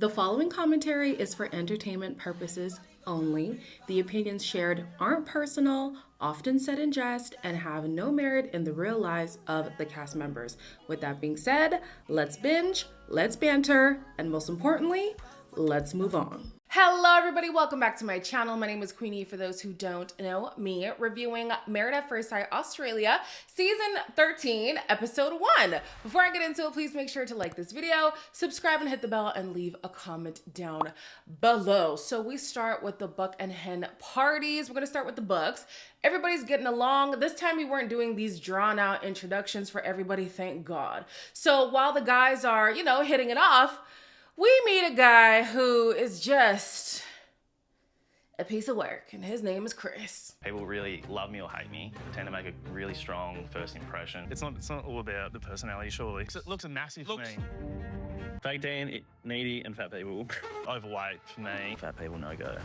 The following commentary is for entertainment purposes only. The opinions shared aren't personal, often said in jest, and have no merit in the real lives of the cast members. With that being said, let's binge, let's banter, and most importantly, let's move on. Hello everybody, welcome back to my channel. My name is Queenie for those who don't know me, reviewing Married at First Sight Australia, Season 13, Episode 1. Before I get into it, please make sure to like this video, subscribe and hit the bell, and leave a comment down below. So we start with the buck and hen parties. We're gonna start with the bucks. Everybody's getting along. This time we weren't doing these drawn out introductions for everybody, thank God. So while the guys are, hitting it off, we meet a guy who is just a piece of work, and his name is Chris. People really love me or hate me. I tend to make a really strong first impression. It's not all about the personality, surely. It looks a massive for me. Fake tan, needy, and fat people. Overweight for me. Fat people, no go.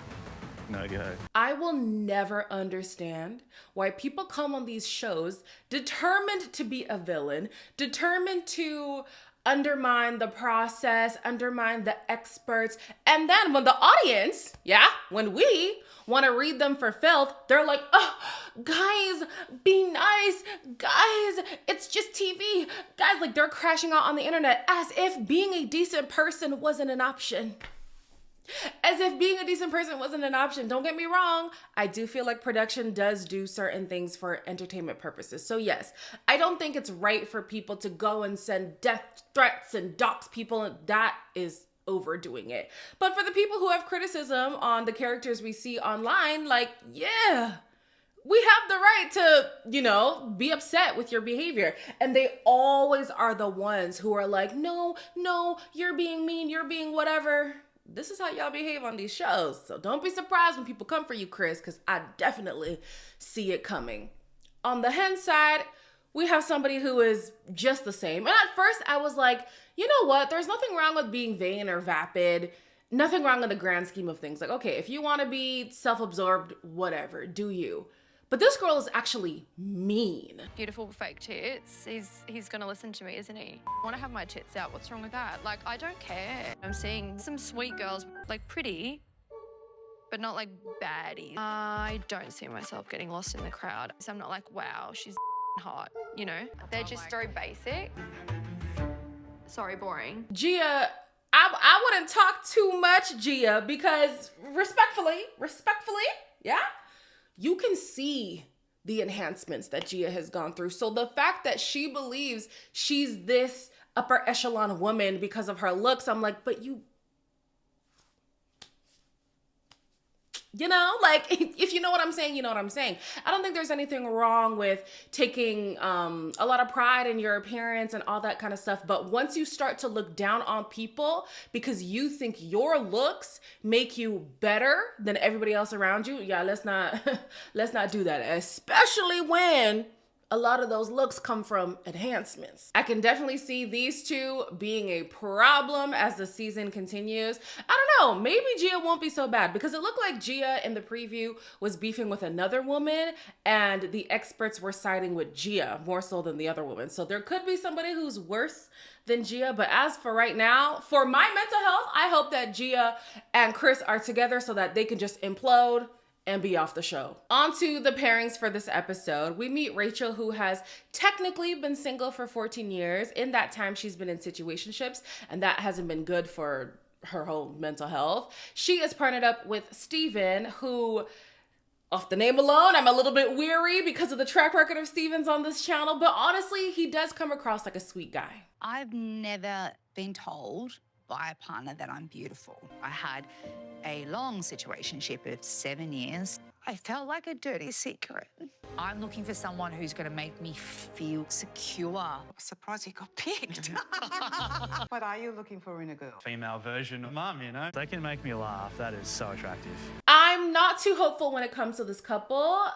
No go. I will never understand why people come on these shows determined to be a villain, determined to undermine the process, undermine the experts, and then when the audience, when we want to read them for filth, they're like, oh, guys, be nice, guys, it's just TV, guys, like they're crashing out on the internet as if being a decent person wasn't an option. As if being a decent person wasn't an option. Don't get me wrong. I do feel like production does do certain things for entertainment purposes. So yes, I don't think it's right for people to go and send death threats and dox people. That is overdoing it. But for the people who have criticism on the characters we see online, like, yeah, we have the right to, be upset with your behavior. And they always are the ones who are like, no, you're being mean, you're being whatever. This is how y'all behave on these shows. So don't be surprised when people come for you, Chris, because I definitely see it coming. On the hen side, we have somebody who is just the same. And at first I was like, you know what? There's nothing wrong with being vain or vapid. Nothing wrong in the grand scheme of things. Like, okay, if you want to be self-absorbed, whatever, do you. But this girl is actually mean. Beautiful fake tits. He's gonna listen to me, isn't he? I wanna have my tits out. What's wrong with that? Like, I don't care. I'm seeing some sweet girls, like pretty, but not like baddies. I don't see myself getting lost in the crowd. So I'm not like, wow, she's hot, They're just so basic. Sorry, boring. Gia, I wouldn't talk too much, Gia, because respectfully, you can see the enhancements that Gia has gone through. So the fact that she believes she's this upper echelon woman because of her looks, I'm like, but if you know what I'm saying, you know what I'm saying. I don't think there's anything wrong with taking a lot of pride in your appearance and all that kind of stuff. But once you start to look down on people because you think your looks make you better than everybody else around you, let's not do that. Especially when a lot of those looks come from enhancements. I can definitely see these two being a problem as the season continues. I don't know, maybe Gia won't be so bad because it looked like Gia in the preview was beefing with another woman and the experts were siding with Gia more so than the other woman. So there could be somebody who's worse than Gia, but as for right now, for my mental health, I hope that Gia and Chris are together so that they can just implode and be off the show. On to the pairings for this episode. We meet Rachel, who has technically been single for 14 years. In that time, she's been in situationships, and that hasn't been good for her whole mental health. She is partnered up with Steven, who, off the name alone, I'm a little bit weary because of the track record of Stevens on this channel, but honestly, he does come across like a sweet guy. I've never been told by a partner that I'm beautiful. I had a long situationship of 7 years. I felt like a dirty secret. I'm looking for someone who's going to make me feel secure. I'm surprised he got picked. What are you looking for in a girl? Female version of mum, They can make me laugh. That is so attractive. I'm not too hopeful when it comes to this couple.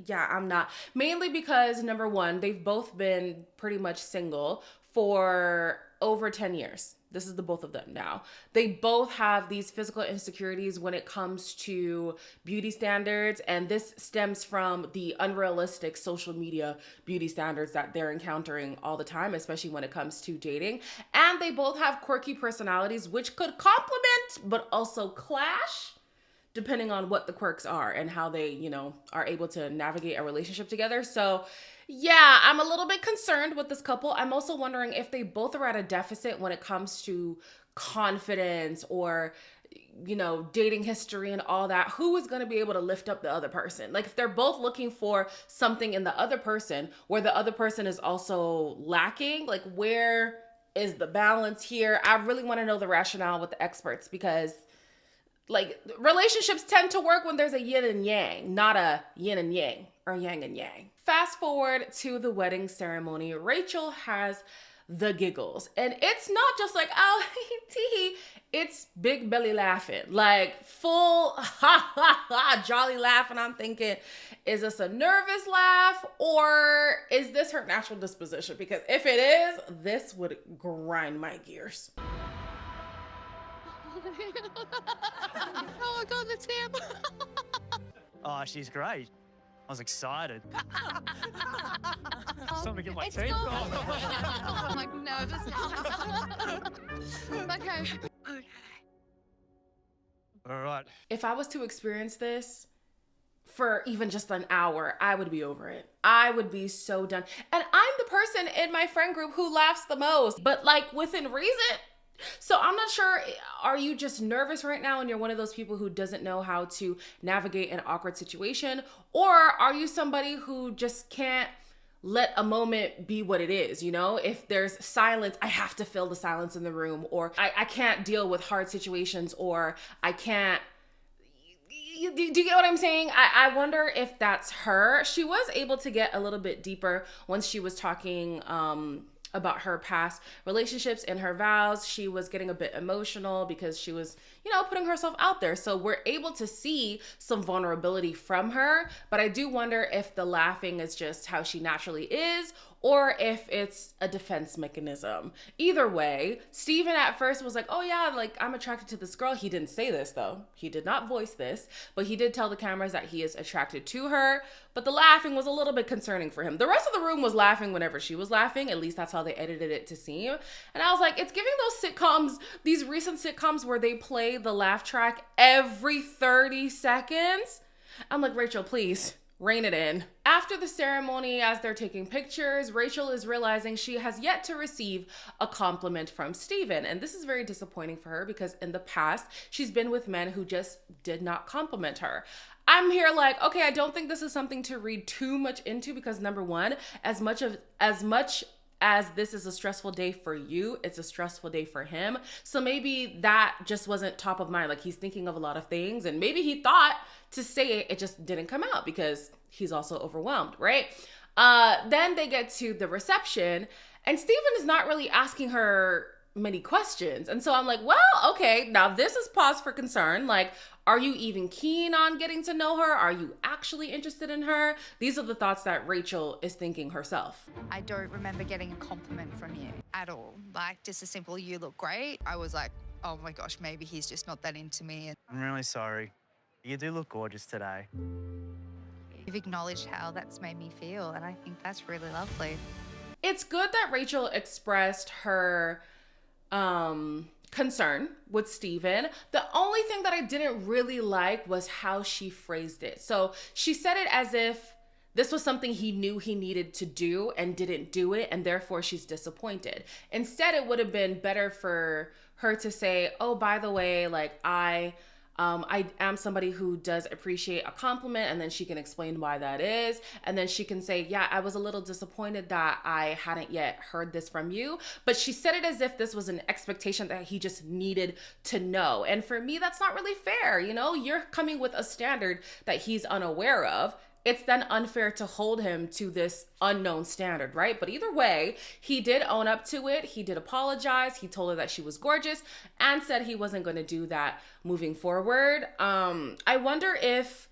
I'm not. Mainly because, number one, they've both been pretty much single for over 10 years. This is the both of them now. They both have these physical insecurities when it comes to beauty standards. And this stems from the unrealistic social media beauty standards that they're encountering all the time, especially when it comes to dating. And they both have quirky personalities, which could complement, but also clash, depending on what the quirks are and how they, are able to navigate a relationship together. So yeah, I'm a little bit concerned with this couple. I'm also wondering if they both are at a deficit when it comes to confidence or, dating history and all that. Who is going to be able to lift up the other person? Like if they're both looking for something in the other person where the other person is also lacking, like where is the balance here? I really want to know the rationale with the experts, because like relationships tend to work when there's a yin and yang, not a yin and yang or yang and yang. Fast forward to the wedding ceremony. Rachel has the giggles, and it's not just like, oh, tee, it's big belly laughing, like full ha ha ha jolly laugh. And I'm thinking, is this a nervous laugh or is this her natural disposition? Because if it is, this would grind my gears. Oh my God, that's him. Oh, she's great. I was excited. Something in my It's teeth. not. I'm like nervous now. Okay. All right. If I was to experience this for even just an hour, I would be over it. I would be so done. And I'm the person in my friend group who laughs the most, but like within reason. So I'm not sure, are you just nervous right now and you're one of those people who doesn't know how to navigate an awkward situation? Or are you somebody who just can't let a moment be what it is? If there's silence, I have to fill the silence in the room, or I can't deal with hard situations, or I can't. Do you get what I'm saying? I wonder if that's her. She was able to get a little bit deeper once she was talking about her past relationships and her vows. She was getting a bit emotional because she was, putting herself out there. So we're able to see some vulnerability from her, but I do wonder if the laughing is just how she naturally is, or if it's a defense mechanism. Either way, Steven at first was like, oh yeah, like I'm attracted to this girl. He didn't say this though. He did not voice this, but he did tell the cameras that he is attracted to her. But the laughing was a little bit concerning for him. The rest of the room was laughing whenever she was laughing. At least that's how they edited it to seem. And I was like, it's giving those sitcoms, these recent sitcoms where they play the laugh track every 30 seconds. I'm like, Rachel, please rein it in. After the ceremony, as they're taking pictures, Rachel is realizing she has yet to receive a compliment from Steven. And this is very disappointing for her because in the past, she's been with men who just did not compliment her. I'm here like, okay, I don't think this is something to read too much into, because number one, as much as this is a stressful day for you, it's a stressful day for him. So maybe that just wasn't top of mind. Like he's thinking of a lot of things, and maybe he thought to say it, it just didn't come out because he's also overwhelmed, right? Then they get to the reception, and Steven is not really asking her many questions. And so I'm like, well, okay, now this is pause for concern. Like, are you even keen on getting to know her? Are you actually interested in her? These are the thoughts that Rachel is thinking herself. I don't remember getting a compliment from you at all. Like just a simple, you look great. I was like, oh my gosh, maybe he's just not that into me. I'm really sorry. You do look gorgeous today. You've acknowledged how that's made me feel, and I think that's really lovely. It's good that Rachel expressed her concern with Steven. The only thing that I didn't really like was how she phrased it. So she said it as if this was something he knew he needed to do and didn't do it, and therefore she's disappointed. Instead, it would have been better for her to say, oh, by the way, like I am somebody who does appreciate a compliment, and then she can explain why that is. And then she can say, yeah, I was a little disappointed that I hadn't yet heard this from you. But she said it as if this was an expectation that he just needed to know. And for me, that's not really fair. You're coming with a standard that he's unaware of. It's then unfair to hold him to this unknown standard, right? But either way, he did own up to it. He did apologize. He told her that she was gorgeous and said he wasn't going to do that moving forward. I wonder if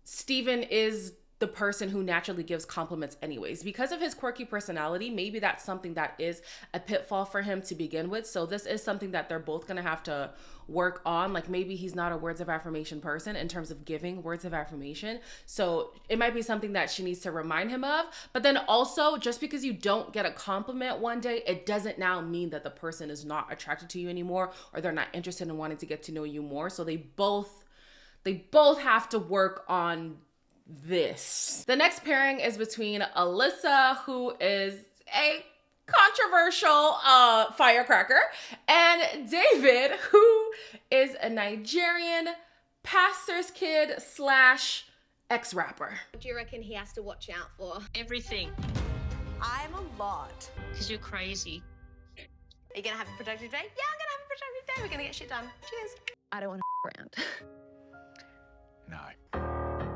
Steven is the person who naturally gives compliments anyways. Because of his quirky personality, maybe that's something that is a pitfall for him to begin with. So this is something that they're both gonna have to work on. Like maybe he's not a words of affirmation person in terms of giving words of affirmation. So it might be something that she needs to remind him of. But then also, just because you don't get a compliment one day, it doesn't now mean that the person is not attracted to you anymore, or they're not interested in wanting to get to know you more. So they both have to work on this. The next pairing is between Alyssa, who is a controversial firecracker, and David, who is a Nigerian pastor's kid slash ex-rapper. What do you reckon he has to watch out for? Everything. I'm a lot. Because you're crazy. Are you gonna have a productive day? Yeah, I'm gonna have a productive day. We're gonna get shit done. Cheers. I don't want to around. No.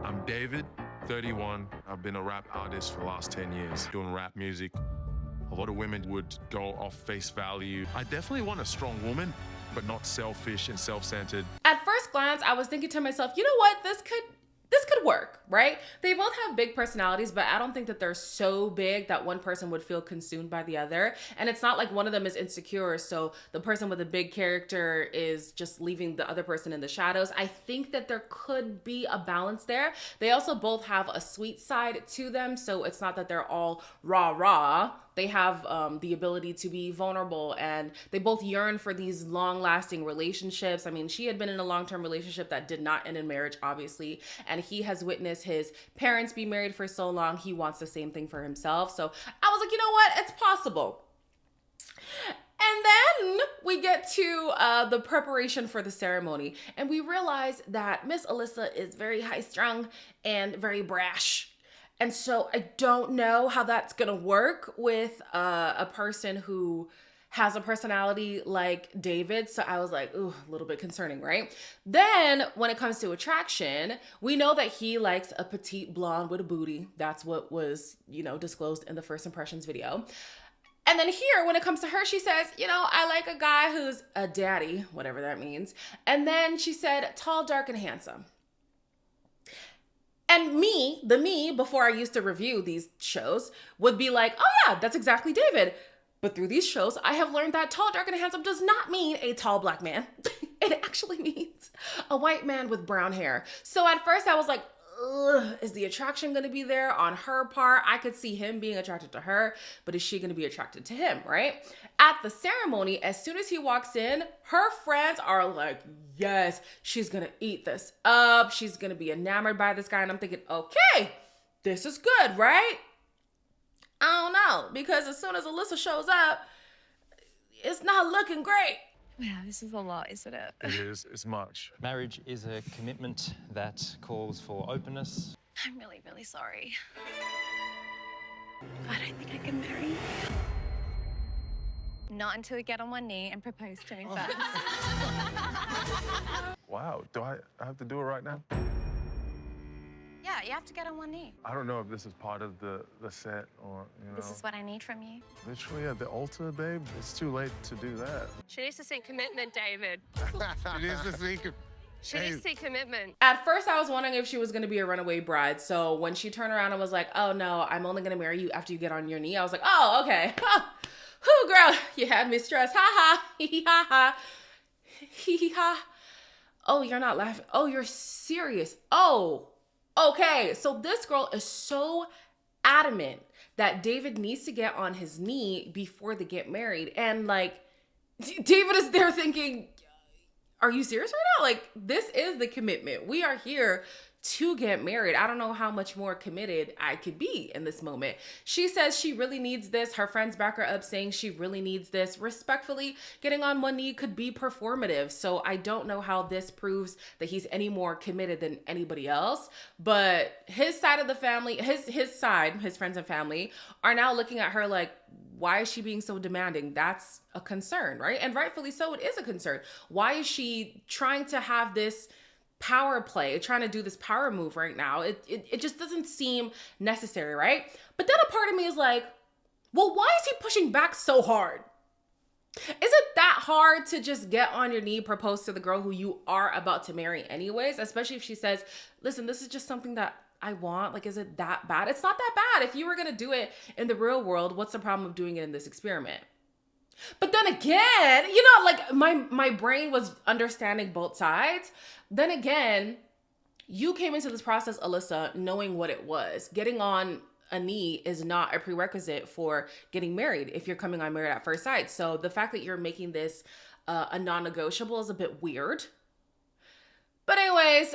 I'm David, 31. I've been a rap artist for the last 10 years, doing rap music. A lot of women would go off face value. I definitely want a strong woman, but not selfish and self-centered. At first glance, I was thinking to myself, you know what, this could work, right? They both have big personalities, but I don't think that they're so big that one person would feel consumed by the other. And it's not like one of them is insecure, so the person with a big character is just leaving the other person in the shadows. I think that there could be a balance there. They also both have a sweet side to them, so it's not that they're all rah. They have the ability to be vulnerable, and they both yearn for these long-lasting relationships. I mean, she had been in a long-term relationship that did not end in marriage, obviously, and he has witnessed his parents be married for so long. He wants the same thing for himself. So I was like, you know what? It's possible. And then we get to the preparation for the ceremony, and we realize that Miss Alyssa is very high-strung and very brash. And so I don't know how that's gonna work with a person who has a personality like David. So I was like, ooh, a little bit concerning, right? Then when it comes to attraction, we know that he likes a petite blonde with a booty. That's what was, disclosed in the first impressions video. And then here, when it comes to her, she says, I like a guy who's a daddy, whatever that means. And then she said, tall, dark, and handsome. And me, before I used to review these shows, would be like, oh yeah, that's exactly David. But through these shows, I have learned that tall, dark, and handsome does not mean a tall black man. It actually means a white man with brown hair. So at first I was like, ugh, is the attraction gonna be there on her part? I could see him being attracted to her, but is she gonna be attracted to him, right? At the ceremony, as soon as he walks in, her friends are like, yes, she's gonna eat this up. She's gonna be enamored by this guy. And I'm thinking, okay, this is good, right? I don't know, because as soon as Alyssa shows up, it's not looking great. Wow, this is a lot, isn't it? It is, it's much. Marriage is a commitment that calls for openness. I'm really, really sorry. I don't think I can marry you. Not until we get on one knee and propose to me first. Wow, do I have to do it right now? Yeah, you have to get on one knee. I don't know if this is part of the set or, This is what I need from you. Literally at the altar, babe? It's too late to do that. She needs to seek commitment, David. It is the secret. She needs to seek commitment. At first, I was wondering if she was going to be a runaway bride. So when she turned around and was like, oh no, I'm only going to marry you after you get on your knee, I was like, oh, okay. Whew, girl, you had me stressed. Ha ha, hee hee ha ha, hee hee ha. Oh, you're not laughing. Oh, you're serious. Oh, okay. So this girl is so adamant that David needs to get on his knee before they get married. And like, David is there thinking, are you serious right now? Like, this is the commitment. We are here to get married. I don't know how much more committed I could be in this moment. She says she really needs this. Her friends back her up saying she really needs this. Respectfully, getting on one knee could be performative. So I don't know how this proves that he's any more committed than anybody else. But his side of the family, his side, his friends and family are now looking at her like, why is she being so demanding? That's a concern, right? And rightfully so, it is a concern. Why is she trying to have this power play, trying to do this power move right now? It just doesn't seem necessary, right? But then a part of me is like, well, why is he pushing back so hard? Is it that hard to just get on your knee, propose to the girl who you are about to marry anyways? Especially if she says, listen, this is just something that I want? Like, is it that bad? It's not that bad. If you were gonna do it in the real world, what's the problem of doing it in this experiment? But then again, you know, like my brain was understanding both sides. Then again, you came into this process, Alyssa, knowing what it was. Getting on a knee is not a prerequisite for getting married if you're coming on Married at First Sight. So the fact that you're making this a non-negotiable is a bit weird. But anyways,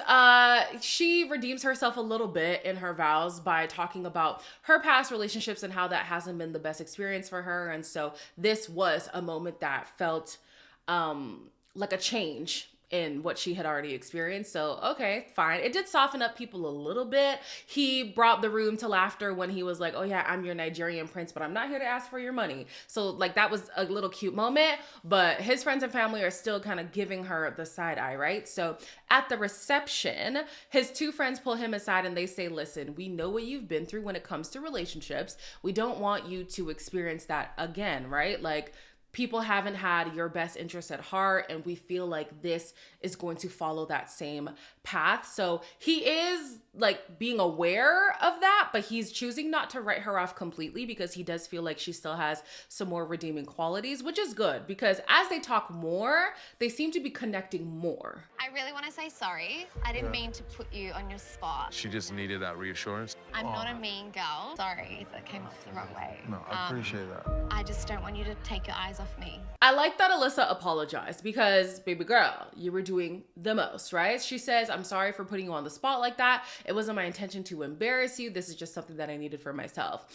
she redeems herself a little bit in her vows by talking about her past relationships and how that hasn't been the best experience for her. And so this was a moment that felt like a change in what she had already experienced. So, okay, fine. It did soften up people a little bit. He brought the room to laughter when he was like, oh yeah, I'm your Nigerian prince, but I'm not here to ask for your money. So like that was a little cute moment, but his friends and family are still kind of giving her the side eye, right? So at the reception, his two friends pull him aside and they say, listen, we know what you've been through when it comes to relationships. We don't want you to experience that again, right? Like, people haven't had your best interest at heart, and we feel like this is going to follow that same path. So he is like being aware of that, but he's choosing not to write her off completely because he does feel like she still has some more redeeming qualities, which is good because as they talk more, they seem to be connecting more. I really want to say sorry. I didn't mean to put you on your spot. She just needed that reassurance. I'm not a mean girl. Sorry if that came off the wrong way. No, I appreciate that. I just don't want you to take your eyes off me. I like that Alyssa apologized because, baby girl, you were doing the most, right? She says, I'm sorry for putting you on the spot like that. It wasn't my intention to embarrass you. This is just something that I needed for myself.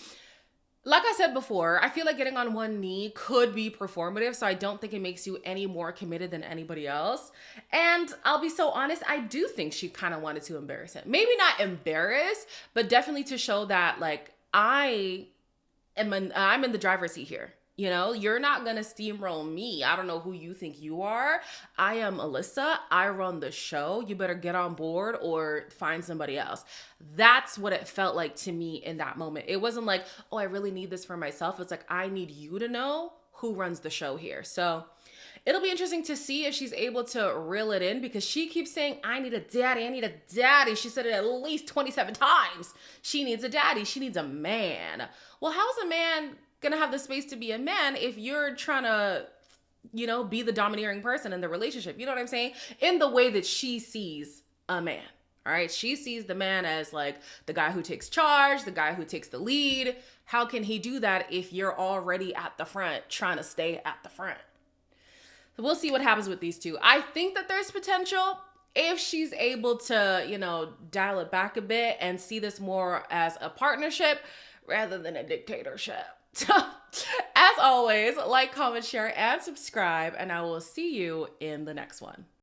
Like I said before, I feel like getting on one knee could be performative, so I don't think it makes you any more committed than anybody else. And I'll be so honest, I do think she kind of wanted to embarrass him. Maybe not embarrass, but definitely to show that, like, I'm in the driver's seat here. You know, you're not gonna steamroll me. I don't know who you think you are. I am Alyssa. I run the show. You better get on board or find somebody else. That's what it felt like to me in that moment. It wasn't like, oh, I really need this for myself. It's like, I need you to know who runs the show here. So it'll be interesting to see if she's able to reel it in because she keeps saying, I need a daddy. I need a daddy. She said it at least 27 times. She needs a daddy. She needs a man. Well, how's a man gonna have the space to be a man if you're trying to, you know, be the domineering person in the relationship? You know what I'm saying? In the way that she sees a man. All right. She sees the man as like the guy who takes charge, the guy who takes the lead. How can he do that if you're already at the front trying to stay at the front? So we'll see what happens with these two. I think that there's potential if she's able to, you know, dial it back a bit and see this more as a partnership rather than a dictatorship. As always, like, comment, share, and subscribe, and I will see you in the next one.